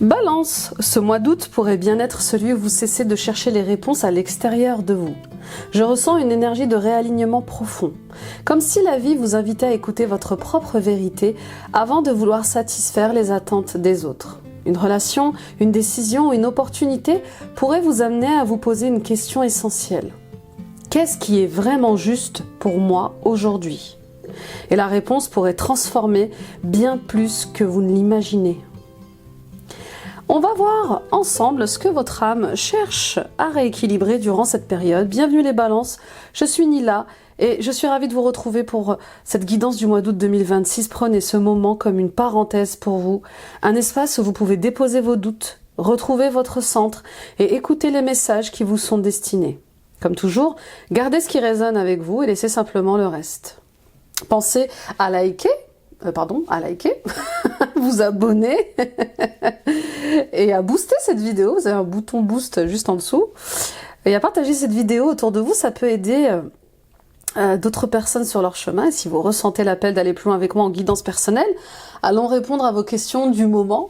Balance, ce mois d'août pourrait bien être celui où vous cessez de chercher les réponses à l'extérieur de vous. Je ressens une énergie de réalignement profond, comme si la vie vous invitait à écouter votre propre vérité avant de vouloir satisfaire les attentes des autres. Une relation, une décision ou une opportunité pourrait vous amener à vous poser une question essentielle. Qu'est-ce qui est vraiment juste pour moi aujourd'hui ? Et la réponse pourrait transformer bien plus que vous ne l'imaginez. On va voir ensemble ce que votre âme cherche à rééquilibrer durant cette période. Bienvenue les balances, je suis Nila et je suis ravie de vous retrouver pour cette guidance du mois d'août 2026. Prenez ce moment comme une parenthèse pour vous, un espace où vous pouvez déposer vos doutes, retrouver votre centre et écouter les messages qui vous sont destinés. Comme toujours, gardez ce qui résonne avec vous et laissez simplement le reste. Pensez à liker, vous abonner et à booster cette vidéo. Vous avez un bouton boost juste en dessous. Et à partager cette vidéo autour de vous, ça peut aider d'autres personnes sur leur chemin. Et si vous ressentez l'appel d'aller plus loin avec moi en guidance personnelle, allons répondre à vos questions du moment.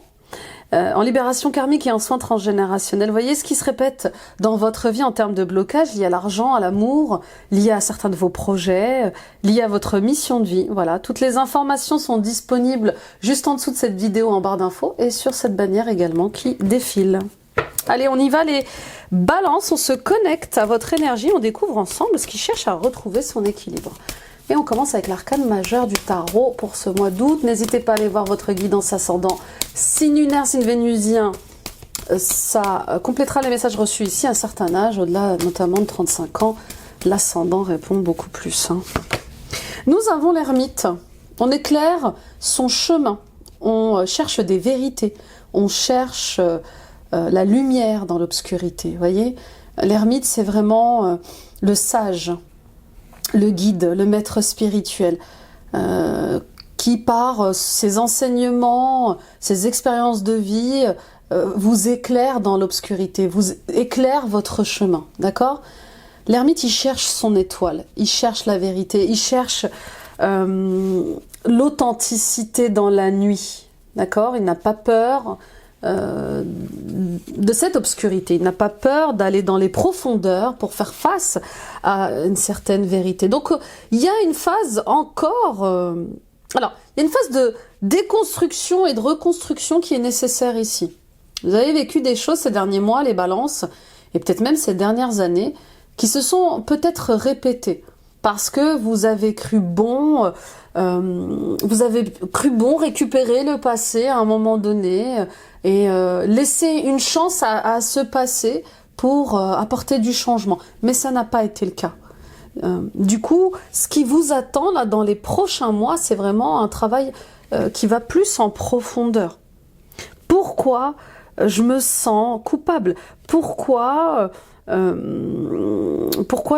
En libération karmique et en soins transgénérationnels, voyez ce qui se répète dans votre vie en termes de blocage lié à l'argent, à l'amour, lié à certains de vos projets, lié à votre mission de vie. Voilà, toutes les informations sont disponibles juste en dessous de cette vidéo en barre d'infos et sur cette bannière également qui défile. Allez, on y va les balances, on se connecte à votre énergie, on découvre ensemble ce qui cherche à retrouver son équilibre. Et on commence avec l'arcane majeur du tarot pour ce mois d'août. N'hésitez pas à aller voir votre guidance ascendant signe lunaire, signe vénusien. Ça complétera les messages reçus ici à un certain âge, au-delà notamment de 35 ans. L'ascendant répond beaucoup plus. Nous avons l'ermite. On éclaire son chemin. On cherche des vérités. On cherche la lumière dans l'obscurité. Voyez, l'ermite, c'est vraiment le sage, le guide, le maître spirituel, qui par ses enseignements, ses expériences de vie, vous éclaire dans l'obscurité, vous éclaire votre chemin, d'accord ? L'ermite, il cherche son étoile, il cherche la vérité, il cherche l'authenticité dans la nuit, d'accord ? Il n'a pas peur de cette obscurité, il n'a pas peur d'aller dans les profondeurs pour faire face à une certaine vérité. Donc il y a une phase encore, alors il y a une phase de déconstruction et de reconstruction qui est nécessaire ici. Vous avez vécu des choses ces derniers mois, les balances, et peut-être même ces dernières années, qui se sont peut-être répétées parce que vous avez cru bon, récupérer le passé à un moment donné et laisser une chance à ce passé pour apporter du changement. Mais ça n'a pas été le cas. Du coup, ce qui vous attend là dans les prochains mois, c'est vraiment un travail qui va plus en profondeur. Pourquoi je me sens coupable ? Pourquoi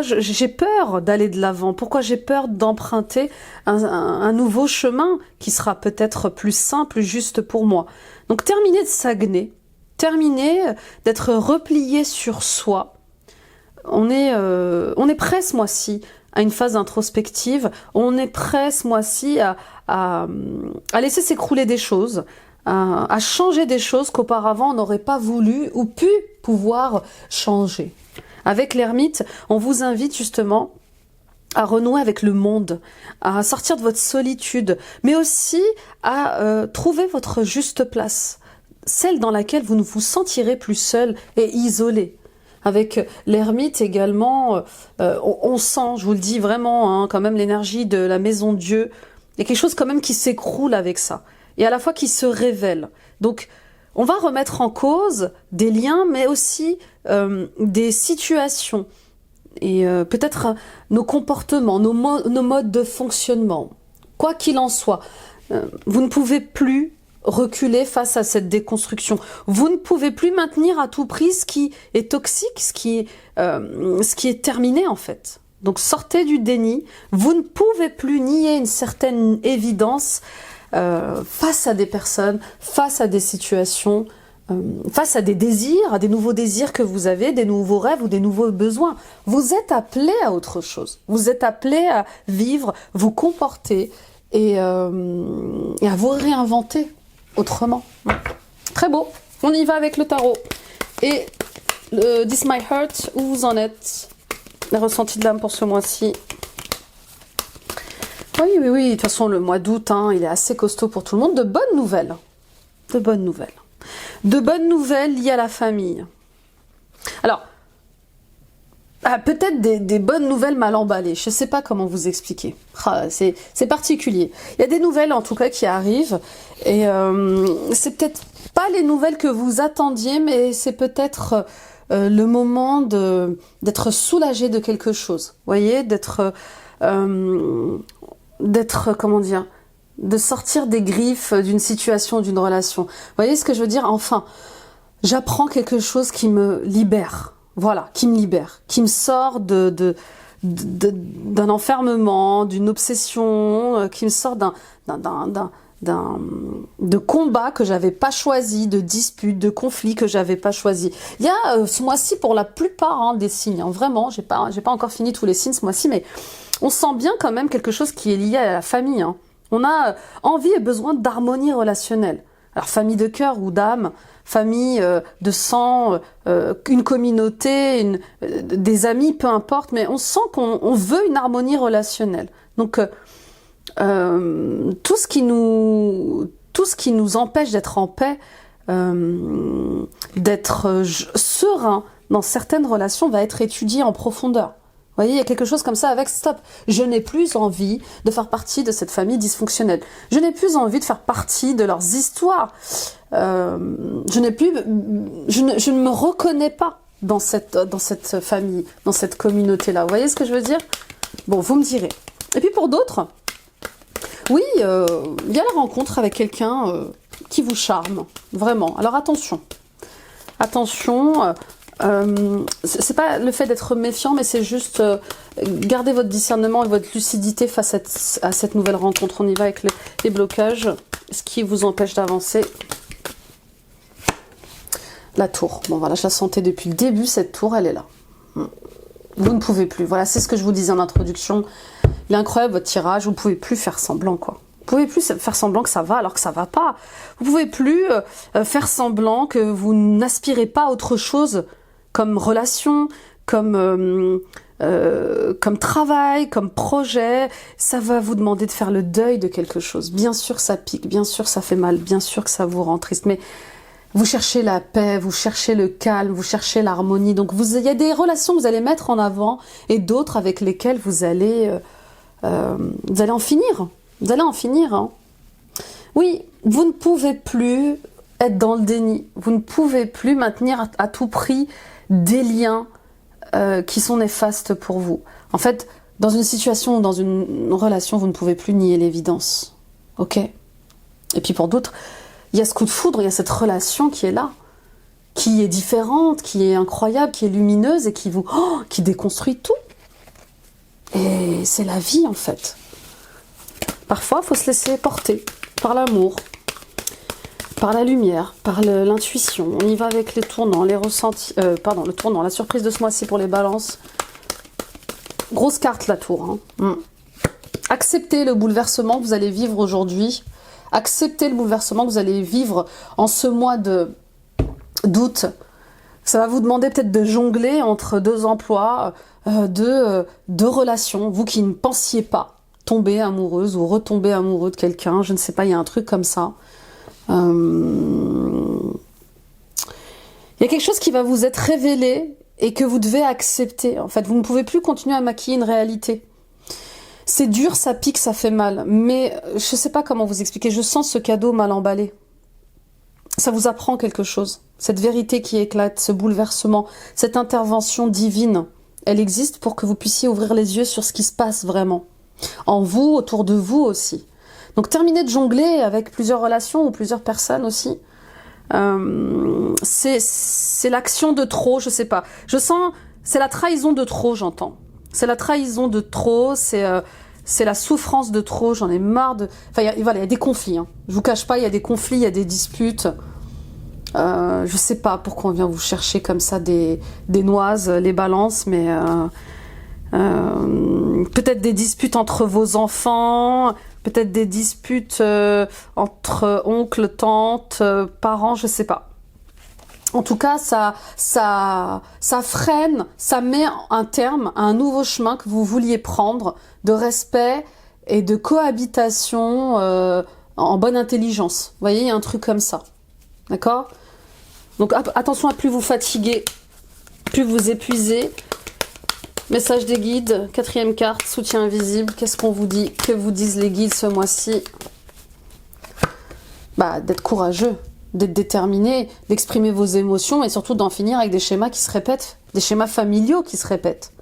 j'ai peur d'aller de l'avant? Pourquoi j'ai peur d'emprunter un nouveau chemin qui sera peut-être plus sain, plus juste pour moi? Donc terminez de stagner, terminez d'être replié sur soi. On est prêt ce mois-ci à une phase introspective. On est prêt ce mois-ci à laisser s'écrouler des choses, à changer des choses qu'auparavant on n'aurait pas voulu ou pu pouvoir changer. Avec l'ermite, on vous invite justement à renouer avec le monde, à sortir de votre solitude, mais aussi à trouver votre juste place, celle dans laquelle vous ne vous sentirez plus seul et isolé. Avec l'ermite également, on sent, je vous le dis vraiment, quand même l'énergie de la maison de Dieu. Il y a quelque chose quand même qui s'écroule avec ça, et à la fois qui se révèle. Donc, on va remettre en cause des liens, mais aussi des situations, et peut-être nos comportements, nos modes de fonctionnement. Quoi qu'il en soit, vous ne pouvez plus reculer face à cette déconstruction. Vous ne pouvez plus maintenir à tout prix ce qui est toxique, ce qui est terminé en fait. Donc sortez du déni. Vous ne pouvez plus nier une certaine évidence face à des personnes, face à des situations, face à des désirs, à des nouveaux désirs que vous avez, des nouveaux rêves ou des nouveaux besoins. Vous êtes appelé à autre chose. Vous êtes appelé à vivre, vous comporter et à vous réinventer autrement. Très beau. On y va avec le tarot. Et le This My Heart, où vous en êtes? Les ressentis de l'âme pour ce mois-ci. Oui, oui, oui. De toute façon, le mois d'août, hein, il est assez costaud pour tout le monde. De bonnes nouvelles. De bonnes nouvelles. De bonnes nouvelles liées à la famille. Alors, peut-être des bonnes nouvelles mal emballées. Je ne sais pas comment vous expliquer. C'est particulier. Il y a des nouvelles, en tout cas, qui arrivent. Et c'est peut-être pas les nouvelles que vous attendiez, mais c'est peut-être le moment d'être soulagé de quelque chose. Vous voyez, comment dire, de sortir des griffes d'une situation, d'une relation. Vous voyez ce que je veux dire? Enfin, j'apprends quelque chose qui me libère. Voilà, qui me libère, qui me sort d'un enfermement, d'une obsession, qui me sort de combats que j'avais pas choisi, de disputes, de conflits que j'avais pas choisi. Il y a ce mois-ci pour la plupart des signes, hein, vraiment, j'ai pas encore fini tous les signes ce mois-ci, mais on sent bien quand même quelque chose qui est lié à la famille. Hein. On a envie et besoin d'harmonie relationnelle. Alors famille de cœur ou d'âme, famille de sang, une communauté, des amis, peu importe, mais on sent qu'on veut une harmonie relationnelle. Donc tout ce qui nous empêche d'être en paix, d'être serein dans certaines relations va être étudié en profondeur. Vous voyez, il y a quelque chose comme ça avec stop. Je n'ai plus envie de faire partie de cette famille dysfonctionnelle. Je n'ai plus envie de faire partie de leurs histoires. Je ne me reconnais pas dans cette famille, dans cette communauté-là. Vous voyez ce que je veux dire? Bon, vous me direz. Et puis pour d'autres, oui, il y a la rencontre avec quelqu'un qui vous charme, vraiment. Alors attention. Attention, c'est pas le fait d'être méfiant, mais c'est juste garder votre discernement et votre lucidité face à cette nouvelle rencontre. On y va avec les blocages, ce qui vous empêche d'avancer. La tour. Bon voilà, je la sentais depuis le début, cette tour, elle est là. Vous ne pouvez plus. Voilà, c'est ce que je vous disais en introduction. Il est incroyable votre tirage, vous ne pouvez plus faire semblant, quoi. Vous pouvez plus faire semblant que ça va alors que ça va pas. Vous pouvez plus faire semblant que vous n'aspirez pas à autre chose comme relation, comme travail, comme projet. Ça va vous demander de faire le deuil de quelque chose. Bien sûr ça pique, bien sûr ça fait mal, bien sûr que ça vous rend triste, mais vous cherchez la paix, vous cherchez le calme, vous cherchez l'harmonie. Donc il y a des relations que vous allez mettre en avant et d'autres avec lesquelles vous allez en finir. Vous allez en finir. Hein. Oui, vous ne pouvez plus être dans le déni. Vous ne pouvez plus maintenir à tout prix des liens qui sont néfastes pour vous. En fait, dans une situation ou dans une relation, vous ne pouvez plus nier l'évidence. Ok? Et puis pour d'autres, il y a ce coup de foudre, il y a cette relation qui est là, qui est différente, qui est incroyable, qui est lumineuse et qui qui déconstruit tout. Et c'est la vie en fait. Parfois, il faut se laisser porter par l'amour, par la lumière, par l'intuition. On y va avec les tournants, les ressentis... le tournant, la surprise de ce mois-ci pour les balances. Grosse carte la tour. Hein. Acceptez le bouleversement que vous allez vivre aujourd'hui. Acceptez le bouleversement que vous allez vivre en ce mois d'août. Ça va vous demander peut-être de jongler entre deux emplois, deux relations. Vous qui ne pensiez pas tomber amoureuse ou retomber amoureux de quelqu'un, je ne sais pas, il y a un truc comme ça. Il y a quelque chose qui va vous être révélé et que vous devez accepter. En fait, vous ne pouvez plus continuer à maquiller une réalité. C'est dur, ça pique, ça fait mal. Mais je ne sais pas comment vous expliquer. Je sens ce cadeau mal emballé. Ça vous apprend quelque chose. Cette vérité qui éclate, ce bouleversement, cette intervention divine, elle existe pour que vous puissiez ouvrir les yeux sur ce qui se passe vraiment. En vous, autour de vous aussi. Donc terminez de jongler avec plusieurs relations ou plusieurs personnes aussi. C'est l'action de trop, je sais pas. Je sens, c'est la trahison de trop, j'entends. C'est la trahison de trop, c'est la souffrance de trop, j'en ai marre de... Enfin, il y a des conflits, hein. Je vous cache pas, il y a des conflits, il y a des disputes. Je sais pas pourquoi on vient vous chercher comme ça des noises, les balances, mais... peut-être des disputes entre vos enfants, peut-être des disputes entre oncles, tantes, parents, je sais pas. En tout cas, ça freine, ça met un terme à un nouveau chemin que vous vouliez prendre de respect et de cohabitation en bonne intelligence. Vous voyez, il y a un truc comme ça. D'accord? Donc attention à plus vous fatiguer, plus vous épuiser. Message des guides, 4e carte, soutien invisible. Qu'est-ce qu'on vous dit? Que vous disent les guides ce mois-ci? Bah, d'être courageux, d'être déterminé, d'exprimer vos émotions et surtout d'en finir avec des schémas qui se répètent, des schémas familiaux qui se répètent.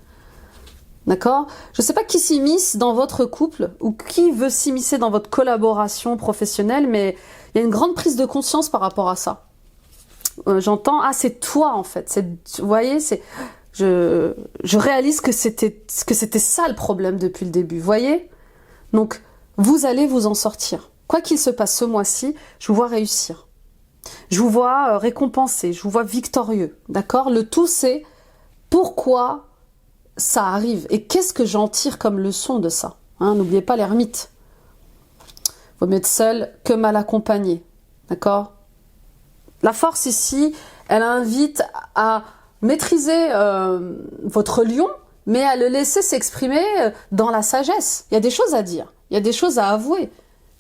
D'accord? Je ne sais pas qui s'immisce dans votre couple ou qui veut s'immiscer dans votre collaboration professionnelle, mais il y a une grande prise de conscience par rapport à ça. J'entends, ah c'est toi en fait, vous voyez, je réalise que c'était ça le problème depuis le début, vous voyez? Donc, vous allez vous en sortir. Quoi qu'il se passe ce mois-ci, je vous vois réussir. Je vous vois récompensé, je vous vois victorieux, d'accord? Le tout, c'est pourquoi ça arrive et qu'est-ce que j'en tire comme leçon de ça, hein? N'oubliez pas l'ermite. Vaut mieux être seul que mal accompagné, d'accord? La force ici, elle invite à maîtriser votre lion, mais à le laisser s'exprimer dans la sagesse. Il y a des choses à dire, il y a des choses à avouer.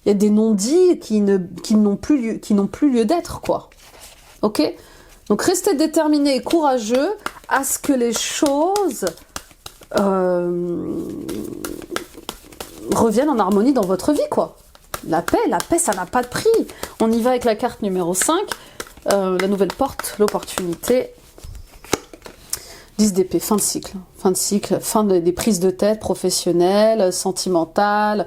Il y a des non-dits qui n'ont plus lieu d'être, quoi. Ok? Donc, restez déterminés et courageux à ce que les choses reviennent en harmonie dans votre vie, quoi. La paix, ça n'a pas de prix. On y va avec la carte numéro 5. La nouvelle porte, l'opportunité. 10 d'épée, fin de cycle, fin des prises de tête professionnelles, sentimentales.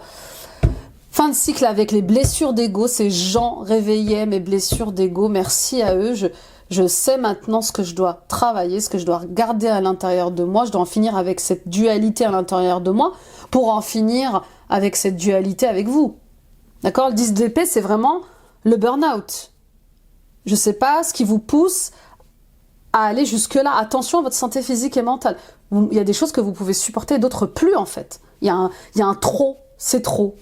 Fin de cycle avec les blessures d'ego, ces gens réveillaient mes blessures d'ego, merci à eux, je sais maintenant ce que je dois travailler, ce que je dois garder à l'intérieur de moi, je dois en finir avec cette dualité à l'intérieur de moi, pour en finir avec cette dualité avec vous. D'accord? Le 10 d'épée, c'est vraiment le burn-out. Je sais pas ce qui vous pousse à aller jusque-là. Attention à votre santé physique et mentale. Il y a des choses que vous pouvez supporter, d'autres plus en fait. Il y a un trop, c'est trop.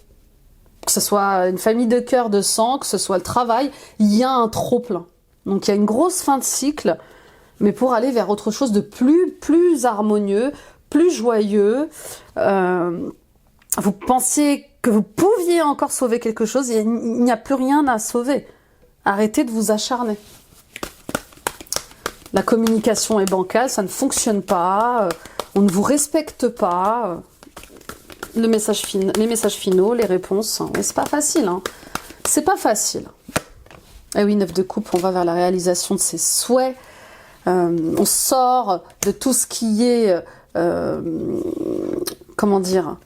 Que ce soit une famille de cœur, de sang, que ce soit le travail, il y a un trop plein. Donc il y a une grosse fin de cycle, mais pour aller vers autre chose de plus harmonieux, plus joyeux. Vous pensiez que vous pouviez encore sauver quelque chose, il n'y a plus rien à sauver. Arrêtez de vous acharner. La communication est bancale, ça ne fonctionne pas, on ne vous respecte pas. Les messages finaux, les réponses, mais c'est pas facile, hein. C'est pas facile. Eh oui, 9 de coupe, on va vers la réalisation de ses souhaits. On sort de tout ce qui est, comment dire,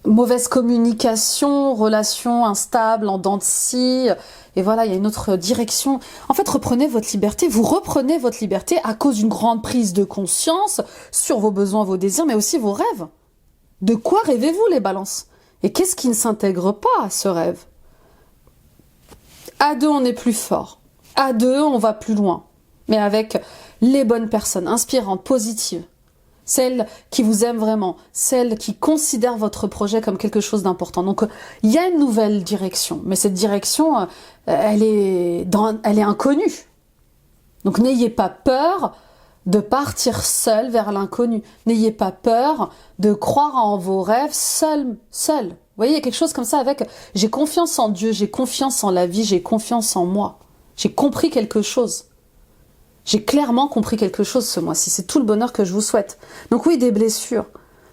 mauvaise communication, relation instable, en dents de scie. Et voilà, il y a une autre direction. En fait, reprenez votre liberté. Vous reprenez votre liberté à cause d'une grande prise de conscience sur vos besoins, vos désirs, mais aussi vos rêves. De quoi rêvez-vous, les balances? Et qu'est-ce qui ne s'intègre pas à ce rêve? À deux, on est plus fort. À deux, on va plus loin. Mais avec les bonnes personnes, inspirantes, positives. Celles qui vous aiment vraiment. Celles qui considèrent votre projet comme quelque chose d'important. Donc, il y a une nouvelle direction. Mais cette direction, elle est inconnue. Donc, n'ayez pas peur de partir seul vers l'inconnu. N'ayez pas peur de croire en vos rêves seul. Vous voyez, il y a quelque chose comme ça avec « j'ai confiance en Dieu, j'ai confiance en la vie, j'ai confiance en moi ». J'ai compris quelque chose. J'ai clairement compris quelque chose ce mois-ci. C'est tout le bonheur que je vous souhaite. Donc oui, des blessures,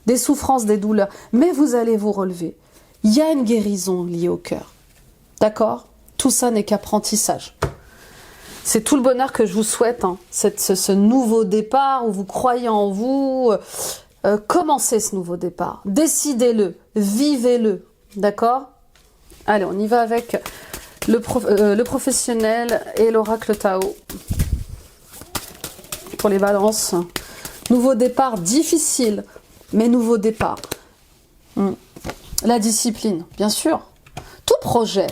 des souffrances, des douleurs, mais vous allez vous relever. Il y a une guérison liée au cœur. D'accord? Tout ça n'est qu'apprentissage. C'est tout le bonheur que je vous souhaite, hein. Ce nouveau départ où vous croyez en vous. Commencez ce nouveau départ. Décidez-le. Vivez-le. D'accord? Allez, on y va avec le professionnel et l'oracle Tao. Pour les balances. Nouveau départ difficile, mais nouveau départ. La discipline, bien sûr. Tout projet,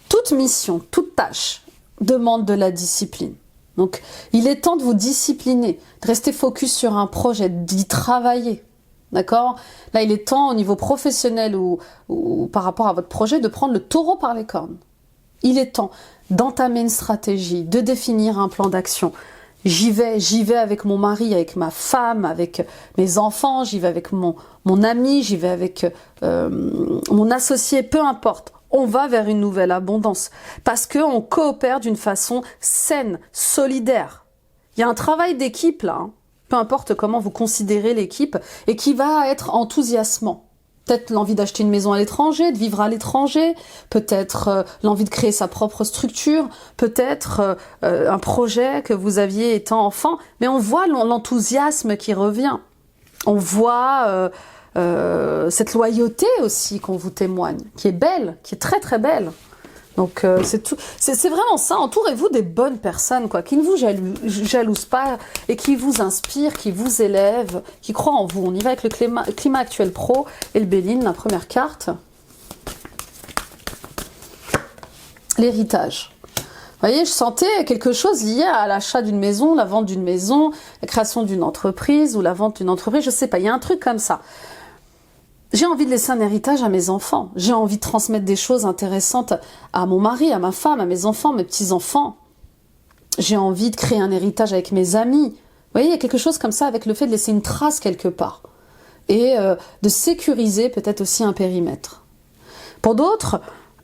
toute mission, toute tâche demande de la discipline. Donc, il est temps de vous discipliner, de rester focus sur un projet, d'y travailler. D'accord? Là, il est temps, au niveau professionnel ou par rapport à votre projet, de prendre le taureau par les cornes. Il est temps d'entamer une stratégie, de définir un plan d'action. J'y vais avec mon mari, avec ma femme, avec mes enfants, j'y vais avec mon ami, j'y vais avec mon associé, peu importe. On va vers une nouvelle abondance parce qu'on coopère d'une façon saine, solidaire. Il y a un travail d'équipe là, hein, peu importe comment vous considérez l'équipe, et qui va être enthousiasmant. Peut-être l'envie d'acheter une maison à l'étranger, de vivre à l'étranger, peut-être l'envie de créer sa propre structure, peut-être un projet que vous aviez étant enfant, mais on voit l'enthousiasme qui revient. On voit cette loyauté aussi qu'on vous témoigne, qui est belle, qui est très très belle. Donc c'est vraiment ça, entourez-vous des bonnes personnes, quoi, qui ne vous jalousent pas et qui vous inspirent, qui vous élèvent, qui croient en vous. On y va avec le climat actuel pro et le Béline, la première carte. L'héritage. Vous voyez, je sentais quelque chose lié à l'achat d'une maison, la vente d'une maison, la création d'une entreprise ou la vente d'une entreprise, je sais pas, il y a un truc comme ça. J'ai envie de laisser un héritage à mes enfants. J'ai envie de transmettre des choses intéressantes à mon mari, à ma femme, à mes enfants, mes petits-enfants. J'ai envie de créer un héritage avec mes amis. Vous voyez, il y a quelque chose comme ça avec le fait de laisser une trace quelque part. Et de sécuriser peut-être aussi un périmètre. Pour d'autres,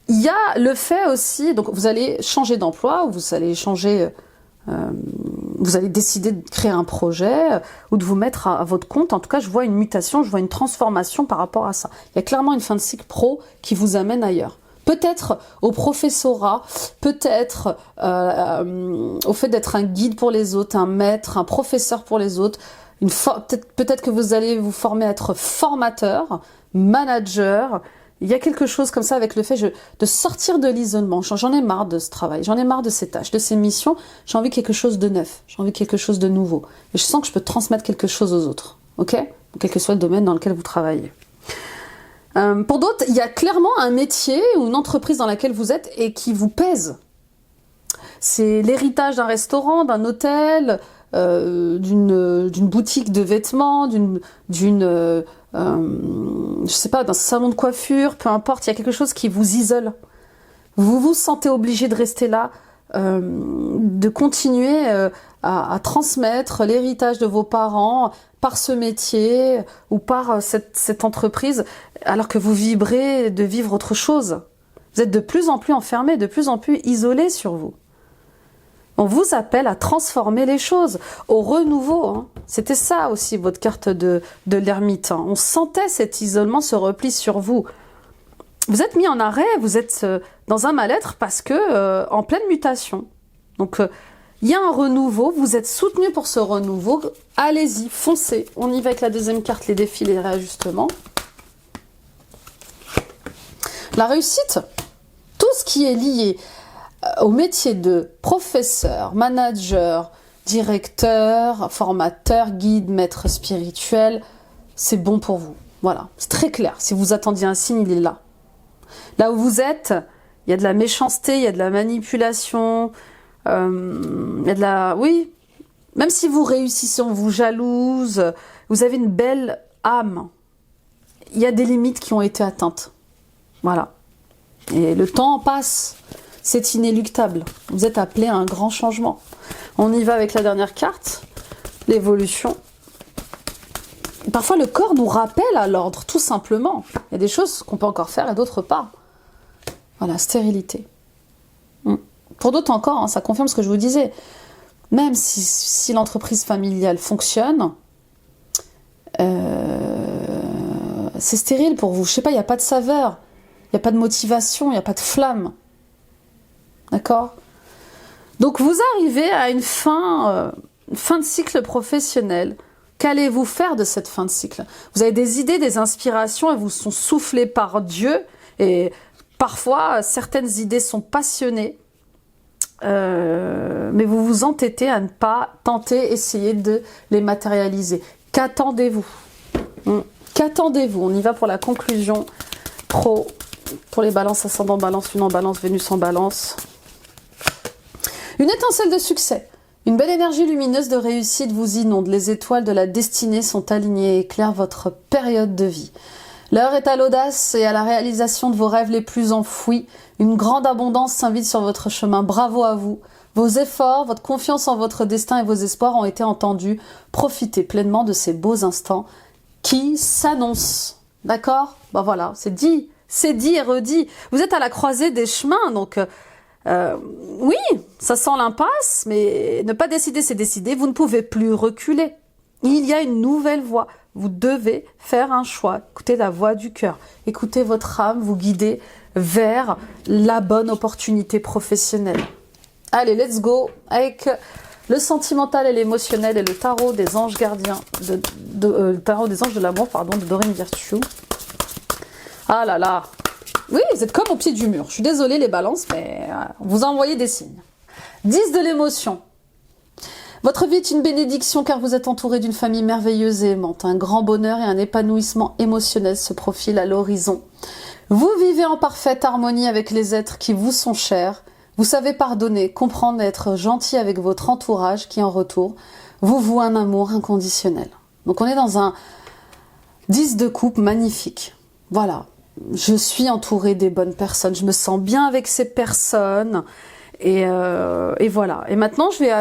il y a le fait aussi, donc vous allez changer d'emploi, ou vous allez changer... vous allez décider de créer un projet ou de vous mettre à votre compte. En tout cas, je vois une mutation, je vois une transformation par rapport à ça. Il y a clairement une fin de cycle pro qui vous amène ailleurs. Peut-être au professorat, peut-être au fait d'être un guide pour les autres, un maître, un professeur pour les autres. Peut-être que vous allez vous former à être formateur, manager. Il y a quelque chose comme ça avec le fait de sortir de l'isolement. J'en ai marre de ce travail, j'en ai marre de ces tâches, de ces missions. J'ai envie de quelque chose de neuf, j'ai envie de quelque chose de nouveau. Et je sens que je peux transmettre quelque chose aux autres, ok? Quel que soit le domaine dans lequel vous travaillez. Pour d'autres, il y a clairement un métier ou une entreprise dans laquelle vous êtes et qui vous pèse. C'est l'héritage d'un restaurant, d'un hôtel, d'une boutique de vêtements, je sais pas, d'un salon de coiffure, peu importe, il y a quelque chose qui vous isole. Vous vous sentez obligé de rester là, de continuer à transmettre l'héritage de vos parents par ce métier ou par cette entreprise, alors que vous vibrez de vivre autre chose. Vous êtes de plus en plus enfermé, de plus en plus isolé sur vous. On vous appelle à transformer les choses, au renouveau. Hein. C'était ça aussi votre carte de l'ermite. Hein. On sentait cet isolement, ce repli sur vous. Vous êtes mis en arrêt, vous êtes dans un mal-être parce que en pleine mutation. Donc il y a un renouveau, vous êtes soutenu pour ce renouveau. Allez-y, foncez. On y va avec la deuxième carte, les défis, les réajustements. La réussite, tout ce qui est lié au métier de professeur, manager, directeur, formateur, guide, maître spirituel, c'est bon pour vous. Voilà, c'est très clair. Si vous attendiez un signe, il est là. Là où vous êtes, il y a de la méchanceté, il y a de la manipulation, il y a de la... Oui, même si vous réussissez, on vous jalouse, vous avez une belle âme. Il y a des limites qui ont été atteintes. Voilà. Et le temps passe. C'est inéluctable. Vous êtes appelé à un grand changement. On y va avec la dernière carte, l'évolution. Parfois, le corps nous rappelle à l'ordre, tout simplement. Il y a des choses qu'on peut encore faire et d'autres pas. Voilà, stérilité. Pour d'autres encore, hein, ça confirme ce que je vous disais. Même si l'entreprise familiale fonctionne, c'est stérile pour vous. Je sais pas, il n'y a pas de saveur, il n'y a pas de motivation, il n'y a pas de flamme. D'accord? Donc vous arrivez à une fin de cycle professionnel. Qu'allez-vous faire de cette fin de cycle? Vous avez des idées, des inspirations, elles vous sont soufflées par Dieu. Et parfois, certaines idées sont passionnées. Mais vous vous entêtez à ne pas tenter, essayer de les matérialiser. Qu'attendez-vous? Qu'attendez-vous? On y va pour la conclusion pro. Pour les balances ascendant balance, lune en balance, Vénus en balance. Une étincelle de succès, une belle énergie lumineuse de réussite vous inonde. Les étoiles de la destinée sont alignées et éclairent votre période de vie. L'heure est à l'audace et à la réalisation de vos rêves les plus enfouis. Une grande abondance s'invite sur votre chemin. Bravo à vous. Vos efforts, votre confiance en votre destin et vos espoirs ont été entendus. Profitez pleinement de ces beaux instants qui s'annoncent. D'accord? Ben voilà, c'est dit et redit. Vous êtes à la croisée des chemins, donc oui, ça sent l'impasse, mais ne pas décider, c'est décider. Vous ne pouvez plus reculer. Il y a une nouvelle voie. Vous devez faire un choix. Écoutez la voix du cœur. Écoutez votre âme vous guider vers la bonne opportunité professionnelle. Allez, let's go avec le sentimental et l'émotionnel et le tarot des anges gardiens, le tarot des anges de l'amour, pardon, de Doreen Virtue. Ah là là. Oui, vous êtes comme au pied du mur. Je suis désolée les balances, mais on vous a envoyé des signes. 10 de l'émotion. Votre vie est une bénédiction car vous êtes entouré d'une famille merveilleuse et aimante. Un grand bonheur et un épanouissement émotionnel se profilent à l'horizon. Vous vivez en parfaite harmonie avec les êtres qui vous sont chers. Vous savez pardonner, comprendre et être gentil avec votre entourage qui en retour vous voue un amour inconditionnel. Donc on est dans un 10 de coupe magnifique. Voilà, je suis entourée des bonnes personnes, je me sens bien avec ces personnes et voilà. Et maintenant je vais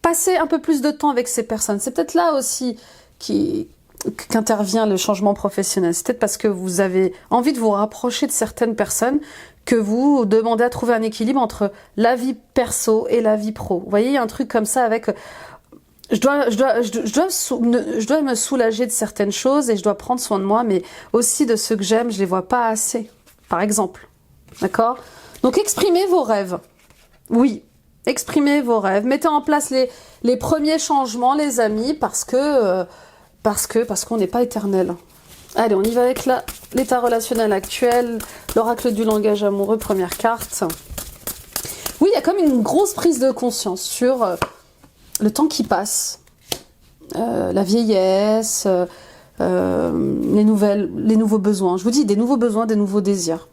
passer un peu plus de temps avec ces personnes. C'est peut-être là aussi qu'intervient le changement professionnel. C'est peut-être parce que vous avez envie de vous rapprocher de certaines personnes que vous demandez à trouver un équilibre entre la vie perso et la vie pro. Vous voyez, il y a un truc comme ça avec... Je dois me soulager de certaines choses et je dois prendre soin de moi, mais aussi de ceux que j'aime, je les vois pas assez, par exemple. D'accord? Donc exprimez vos rêves. Oui, exprimez vos rêves. Mettez en place les premiers changements, les amis, parce qu'on n'est pas éternel. Allez, on y va avec l'état relationnel actuel, l'oracle du langage amoureux, première carte. Oui, il y a comme une grosse prise de conscience sur le temps qui passe, la vieillesse, les nouveaux besoins. Je vous dis, des nouveaux besoins, des nouveaux désirs.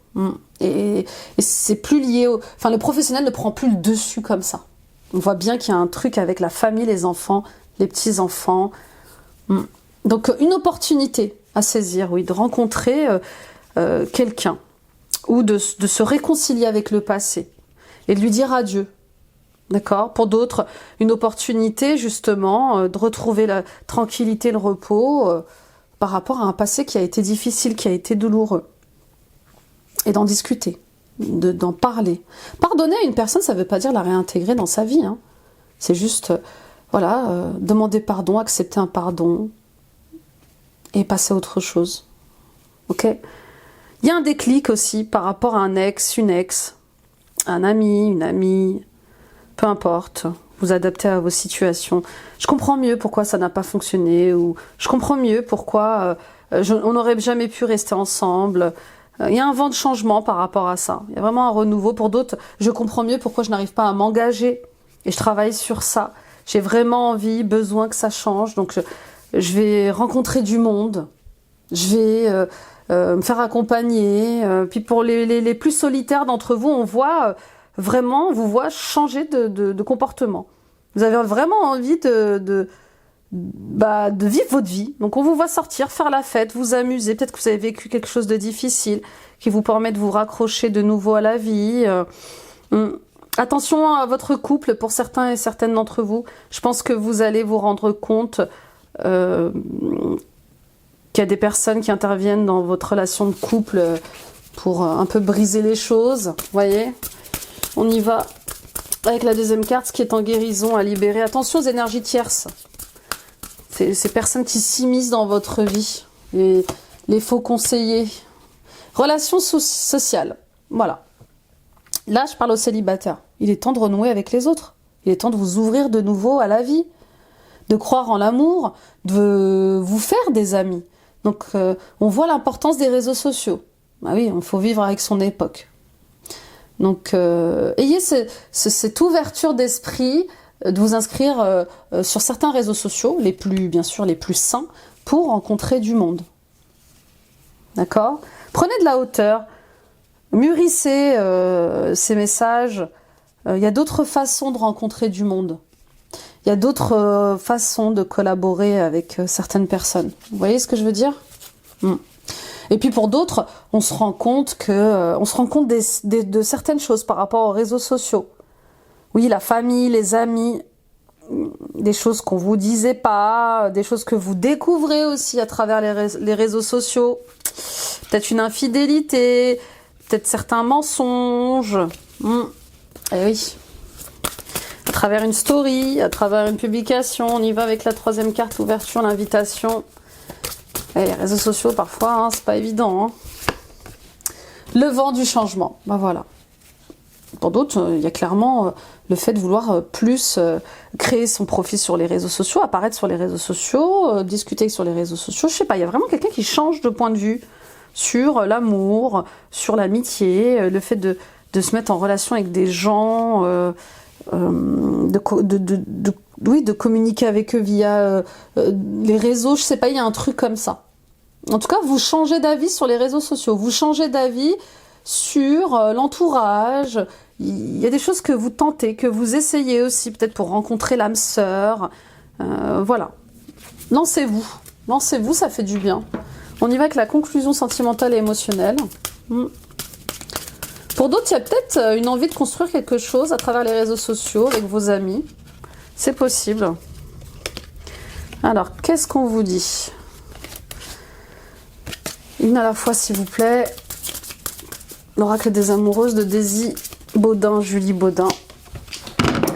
Et c'est plus lié au... Enfin, le professionnel ne prend plus le dessus comme ça. On voit bien qu'il y a un truc avec la famille, les enfants, les petits-enfants. Donc, une opportunité à saisir, oui, de rencontrer quelqu'un ou de se réconcilier avec le passé et de lui dire adieu. D'accord? Pour d'autres, une opportunité justement de retrouver la tranquillité, le repos par rapport à un passé qui a été difficile, qui a été douloureux. Et d'en discuter, d'en parler. Pardonner à une personne, ça ne veut pas dire la réintégrer dans sa vie. Hein. C'est juste, demander pardon, accepter un pardon et passer à autre chose. Ok? Il y a un déclic aussi par rapport à un ex, une ex, un ami, une amie, peu importe, vous adaptez à vos situations. Je comprends mieux pourquoi ça n'a pas fonctionné, ou je comprends mieux pourquoi on n'aurait jamais pu rester ensemble. Il y a un vent de changement par rapport à ça. Il y a vraiment un renouveau. Pour d'autres, je comprends mieux pourquoi je n'arrive pas à m'engager. Et je travaille sur ça. J'ai vraiment envie, besoin que ça change. Donc je vais rencontrer du monde. Je vais me faire accompagner. Puis pour les plus solitaires d'entre vous, on voit... Vraiment, on vous voit changer de comportement. Vous avez vraiment envie de vivre votre vie. Donc on vous voit sortir, faire la fête, vous amuser. Peut-être que vous avez vécu quelque chose de difficile qui vous permet de vous raccrocher de nouveau à la vie. Attention à votre couple pour certains et certaines d'entre vous. Je pense que vous allez vous rendre compte qu'il y a des personnes qui interviennent dans votre relation de couple pour un peu briser les choses. Vous voyez ? On y va avec la deuxième carte, ce qui est en guérison à libérer. Attention aux énergies tierces. Ces personnes qui s'immiscent dans votre vie. Les faux conseillers. Relations sociales. Voilà. Là, je parle aux célibataires. Il est temps de renouer avec les autres. Il est temps de vous ouvrir de nouveau à la vie. De croire en l'amour. De vous faire des amis. Donc, on voit l'importance des réseaux sociaux. Ah oui, il faut vivre avec son époque. Donc, ayez cette ouverture d'esprit de vous inscrire sur certains réseaux sociaux, bien sûr les plus sains, pour rencontrer du monde. D'accord? Prenez de la hauteur, mûrissez ces messages. Il y a d'autres façons de rencontrer du monde. Il y a d'autres façons de collaborer avec certaines personnes. Vous voyez ce que je veux dire? Et puis pour d'autres, on se rend compte de certaines choses par rapport aux réseaux sociaux. Oui, la famille, les amis, des choses qu'on vous disait pas, des choses que vous découvrez aussi à travers les réseaux sociaux. Peut-être une infidélité, peut-être certains mensonges. Eh oui. À travers une story, à travers une publication, on y va avec la troisième carte, ouverture, l'invitation. Et les réseaux sociaux, parfois, hein, c'est pas évident. Hein. Le vent du changement, ben voilà. Pour d'autres, il y a clairement le fait de vouloir plus créer son profil sur les réseaux sociaux, apparaître sur les réseaux sociaux, discuter sur les réseaux sociaux. Je sais pas, il y a vraiment quelqu'un qui change de point de vue sur l'amour, sur l'amitié, le fait de se mettre en relation avec des gens, de communiquer avec eux via les réseaux. Je sais pas, il y a un truc comme ça. En tout cas, vous changez d'avis sur les réseaux sociaux, vous changez d'avis sur l'entourage. Il y a des choses que vous tentez, que vous essayez aussi, peut-être pour rencontrer l'âme sœur. Voilà. Lancez-vous. Lancez-vous, ça fait du bien. On y va avec la conclusion sentimentale et émotionnelle. Pour d'autres, il y a peut-être une envie de construire quelque chose à travers les réseaux sociaux, avec vos amis. C'est possible. Alors, qu'est-ce qu'on vous dit? Une à la fois, s'il vous plaît. L'oracle des amoureuses de Daisy Baudin, Julie Baudin.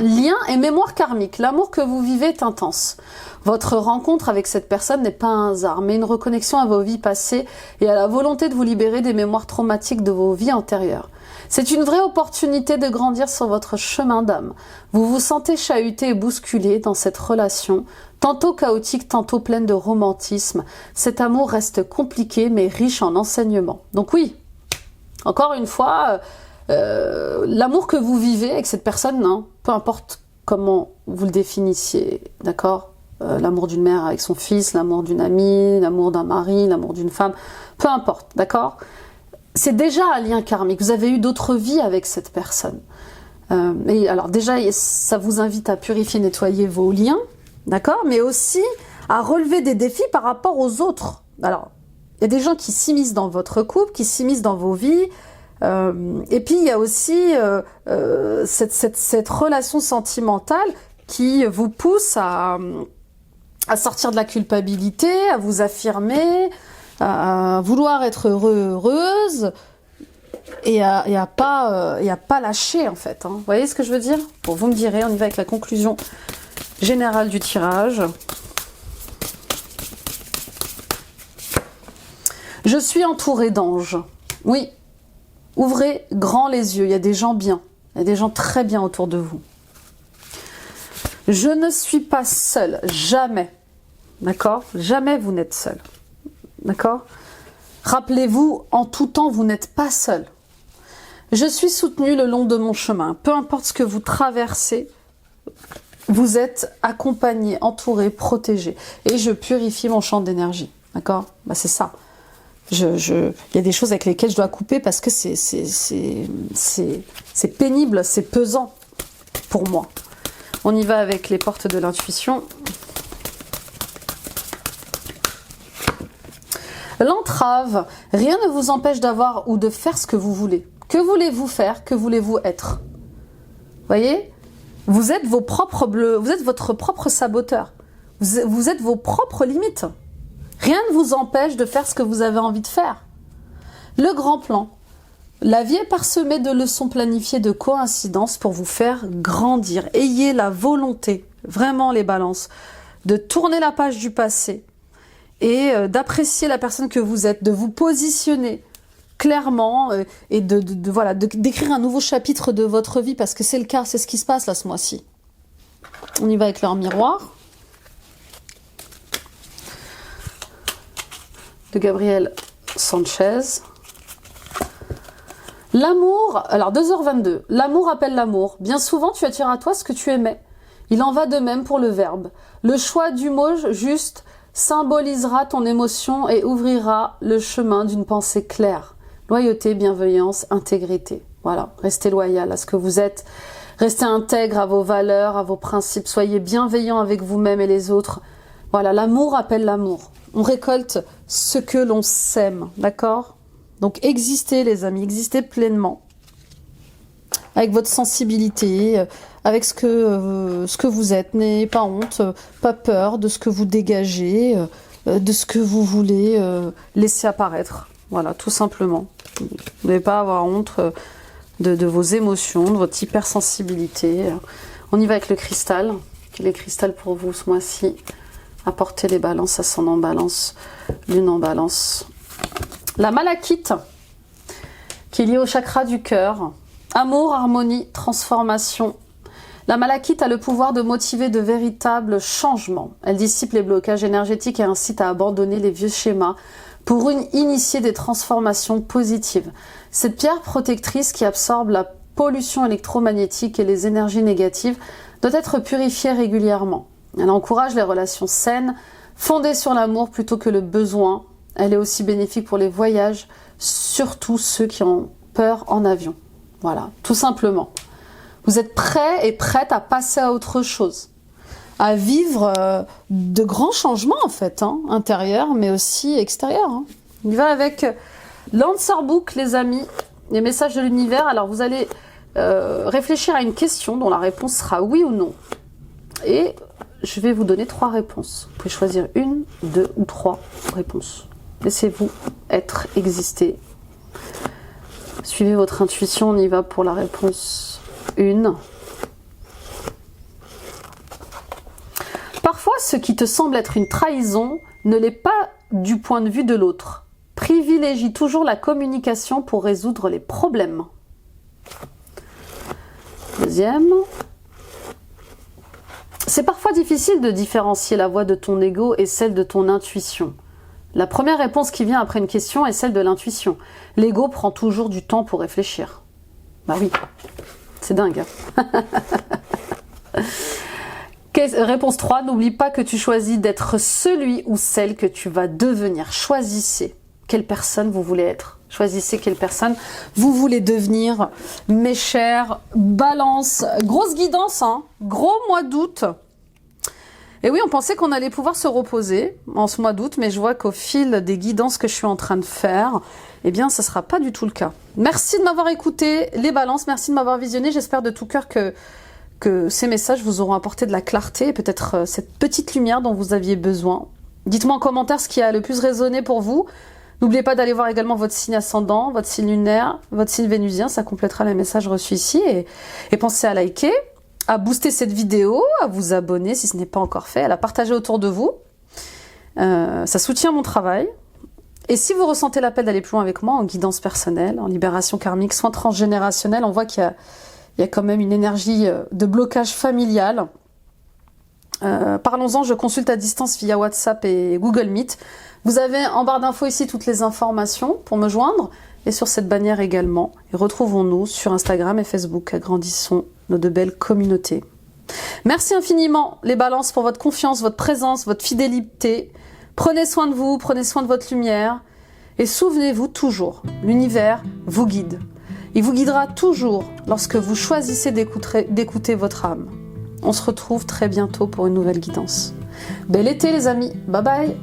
Lien et mémoire karmique. L'amour que vous vivez est intense. Votre rencontre avec cette personne n'est pas un hasard, mais une reconnexion à vos vies passées et à la volonté de vous libérer des mémoires traumatiques de vos vies antérieures. C'est une vraie opportunité de grandir sur votre chemin d'âme. Vous vous sentez chahuté et bousculé dans cette relation, tantôt chaotique, tantôt pleine de romantisme. Cet amour reste compliqué mais riche en enseignements. Donc oui, encore une fois, l'amour que vous vivez avec cette personne, hein, peu importe comment vous le définissiez, d'accord, l'amour d'une mère avec son fils, l'amour d'une amie, l'amour d'un mari, l'amour d'une femme, peu importe, d'accord. C'est déjà un lien karmique. Vous avez eu d'autres vies avec cette personne. Et alors déjà, ça vous invite à purifier, nettoyer vos liens, d'accord, mais aussi à relever des défis par rapport aux autres. Alors, il y a des gens qui s'immiscent dans votre couple, qui s'immiscent dans vos vies. Et puis, il y a aussi cette relation sentimentale qui vous pousse à sortir de la culpabilité, à vous affirmer, à vouloir être heureuse et à pas lâcher, en fait. Hein. Vous voyez ce que je veux dire? Bon, vous me direz, on y va avec la conclusion générale du tirage. Je suis entourée d'anges. Oui, ouvrez grand les yeux, il y a des gens bien. Il y a des gens très bien autour de vous. Je ne suis pas seule, jamais. D'accord? Jamais vous n'êtes seul. D'accord? Rappelez-vous, en tout temps, vous n'êtes pas seul. Je suis soutenue le long de mon chemin. Peu importe ce que vous traversez, vous êtes accompagné, entouré, protégé. Et je purifie mon champ d'énergie. D'accord? Bah, c'est ça. Il y a des choses avec lesquelles je dois couper parce que c'est pénible, c'est pesant pour moi. On y va avec les portes de l'intuition. L'entrave, rien ne vous empêche d'avoir ou de faire ce que vous voulez. Que voulez-vous faire? Que voulez-vous être? Voyez? Vous êtes votre propre saboteur. Vous êtes vos propres limites. Rien ne vous empêche de faire ce que vous avez envie de faire. Le grand plan. La vie est parsemée de leçons planifiées, de coïncidences pour vous faire grandir. Ayez la volonté, vraiment les balances, de tourner la page du passé et d'apprécier la personne que vous êtes, de vous positionner clairement et d'écrire un nouveau chapitre de votre vie parce que c'est le cas, c'est ce qui se passe là ce mois-ci. On y va avec leur miroir. De Gabriel Sanchez. L'amour, alors 2h22, l'amour appelle l'amour. Bien souvent, tu attires à toi ce que tu aimais. Il en va de même pour le verbe. Le choix du mot juste symbolisera ton émotion et ouvrira le chemin d'une pensée claire. Loyauté, bienveillance, intégrité. Voilà, restez loyal à ce que vous êtes. Restez intègre à vos valeurs, à vos principes. Soyez bienveillant avec vous-même et les autres. Voilà, l'amour appelle l'amour. On récolte ce que l'on sème, d'accord? Donc existez les amis, existez pleinement, avec votre sensibilité, avec ce que vous êtes. N'ayez pas honte, pas peur de ce que vous dégagez, de ce que vous voulez laisser apparaître. Voilà, tout simplement. Vous n'avez pas à avoir honte de vos émotions, de votre hypersensibilité. On y va avec le cristal. Quel est le cristal pour vous ce mois-ci? Apportez les balances, ascendant balance, lune en balance. La malachite, qui est liée au chakra du cœur. Amour, harmonie, transformation. La malachite a le pouvoir de motiver de véritables changements. Elle dissipe les blocages énergétiques et incite à abandonner les vieux schémas pour initier des transformations positives. Cette pierre protectrice qui absorbe la pollution électromagnétique et les énergies négatives doit être purifiée régulièrement. Elle encourage les relations saines, fondées sur l'amour plutôt que le besoin. Elle est aussi bénéfique pour les voyages, surtout ceux qui ont peur en avion. Voilà, tout simplement. Vous êtes prêts et prêtes à passer à autre chose, à vivre de grands changements en fait, hein, intérieurs mais aussi extérieurs. Hein. On y va avec l'Answer Book, les amis, les messages de l'univers. Alors vous allez réfléchir à une question dont la réponse sera oui ou non. Et je vais vous donner 3 réponses. Vous pouvez choisir 1, 2 ou 3 réponses. Laissez-vous être, exister. Suivez votre intuition, on y va pour la réponse 1. Parfois, ce qui te semble être une trahison ne l'est pas du point de vue de l'autre. Privilégie toujours la communication pour résoudre les problèmes. Deuxième. C'est parfois difficile de différencier la voix de ton ego et celle de ton intuition. La première réponse qui vient après une question est celle de l'intuition. L'ego prend toujours du temps pour réfléchir. Bah oui, c'est dingue. Réponse 3, n'oublie pas que tu choisis d'être celui ou celle que tu vas devenir. Choisissez quelle personne vous voulez être. Choisissez quelle personne vous voulez devenir. Mes chers Balance, grosse guidance, hein, gros mois d'août. Et oui, on pensait qu'on allait pouvoir se reposer en ce mois d'août, mais je vois qu'au fil des guidances que je suis en train de faire, eh bien, ça ne sera pas du tout le cas. Merci de m'avoir écouté, les balances, merci de m'avoir visionné. J'espère de tout cœur que ces messages vous auront apporté de la clarté et peut-être cette petite lumière dont vous aviez besoin. Dites-moi en commentaire ce qui a le plus résonné pour vous. N'oubliez pas d'aller voir également votre signe ascendant, votre signe lunaire, votre signe vénusien, ça complétera les messages reçus ici. Et pensez à liker, à booster cette vidéo, à vous abonner si ce n'est pas encore fait, à la partager autour de vous. Ça soutient mon travail. Et si vous ressentez l'appel d'aller plus loin avec moi en guidance personnelle, en libération karmique, soins transgénérationnels, on voit qu'il y a quand même une énergie de blocage familial. Parlons-en, je consulte à distance via WhatsApp et Google Meet. Vous avez en barre d'infos ici toutes les informations pour me joindre et sur cette bannière également. Et retrouvons-nous sur Instagram et Facebook. Agrandissons nos 2 belles communautés. Merci infiniment les balances pour votre confiance, votre présence, votre fidélité. Prenez soin de vous, prenez soin de votre lumière. Et souvenez-vous toujours, l'univers vous guide. Il vous guidera toujours lorsque vous choisissez d'écouter votre âme. On se retrouve très bientôt pour une nouvelle guidance. Bel été les amis, bye bye.